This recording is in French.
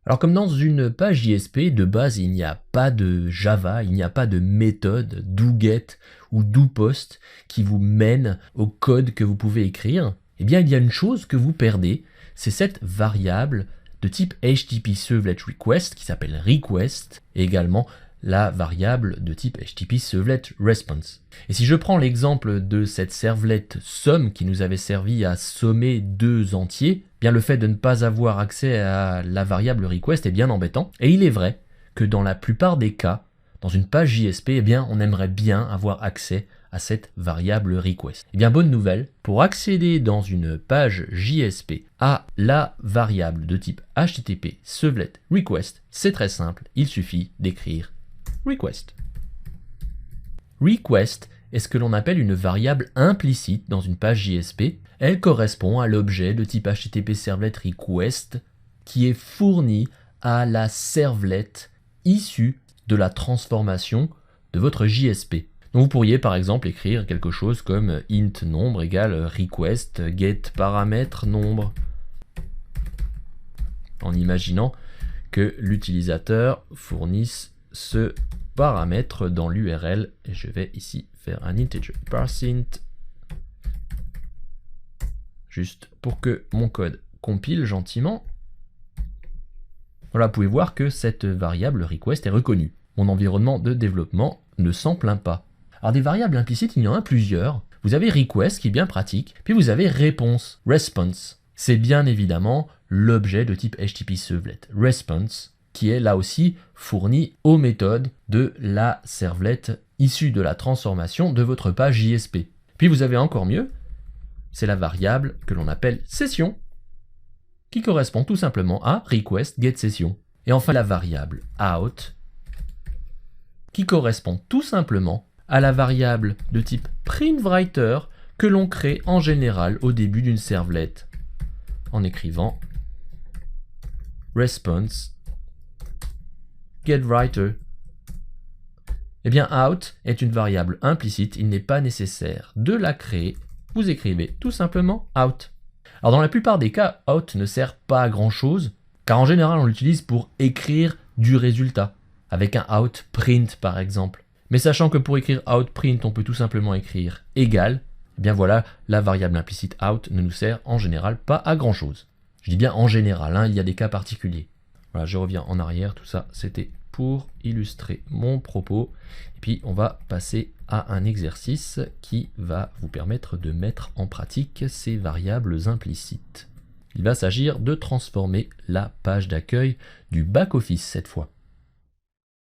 Alors comme dans une page JSP, de base il n'y a pas de Java, il n'y a pas de méthode doGet ou doPost qui vous mène au code que vous pouvez écrire, eh bien il y a une chose que vous perdez, c'est cette variable de type HTTP Servlet Request qui s'appelle request, et également la variable de type HTTP Servlet Response. Et si je prends l'exemple de cette servlet sum qui nous avait servi à sommer deux entiers, bien le fait de ne pas avoir accès à la variable request est bien embêtant. Et il est vrai que dans la plupart des cas, dans une page JSP, eh bien on aimerait bien avoir accès à cette variable request. Eh bien bonne nouvelle, pour accéder dans une page JSP à la variable de type HTTP Servlet Request, c'est très simple, il suffit d'écrire request. Request est ce que l'on appelle une variable implicite dans une page JSP. Elle correspond à l'objet de type HTTP Servlet Request qui est fourni à la servlet issue de la transformation de votre JSP. Donc vous pourriez par exemple écrire quelque chose comme int nombre égale request get paramètre nombre, en imaginant que l'utilisateur fournisse ce paramètre dans l'URL, et je vais ici faire un integer parseInt, juste pour que mon code compile gentiment. Voilà, vous pouvez voir que cette variable request est reconnue. Mon environnement de développement ne s'en plaint pas. Alors des variables implicites, il y en a plusieurs. Vous avez request qui est bien pratique, puis vous avez réponse, response. C'est bien évidemment l'objet de type HTTP Servlet Response qui est là aussi fourni aux méthodes de la servlet issue de la transformation de votre page JSP. Puis vous avez encore mieux, c'est la variable que l'on appelle session, qui correspond tout simplement à request get session. Et enfin la variable out, qui correspond tout simplement à la variable de type printWriter que l'on crée en général au début d'une servlet, en écrivant response getWriter. Eh bien out est une variable implicite, il n'est pas nécessaire de la créer, vous écrivez tout simplement out. Alors dans la plupart des cas, out ne sert pas à grand chose, car en général on l'utilise pour écrire du résultat, avec un outPrint par exemple. Mais sachant que pour écrire outPrint on peut tout simplement écrire égal, eh bien voilà, la variable implicite out ne nous sert en général pas à grand chose. Je dis bien en général, hein, il y a des cas particuliers. Voilà, je reviens en arrière, tout ça c'était pour illustrer mon propos. Et puis on va passer à un exercice qui va vous permettre de mettre en pratique ces variables implicites. Il va s'agir de transformer la page d'accueil du back-office cette fois.